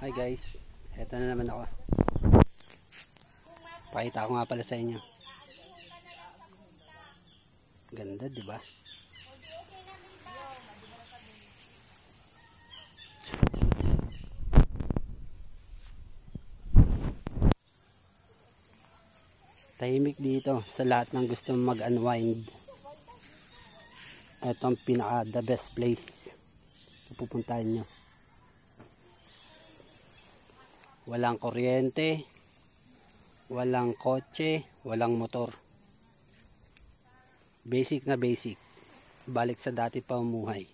Hi guys, eto na naman ako. Pakita ko nga pala sa inyo. Ganda, di ba? Tahimik dito sa lahat ng gusto mag-unwind. Ito ang pinaka the best place na pupuntahan nyo. Walang kuryente, walang kotse, walang motor. Basic na basic. Balik sa dati pamumuhay.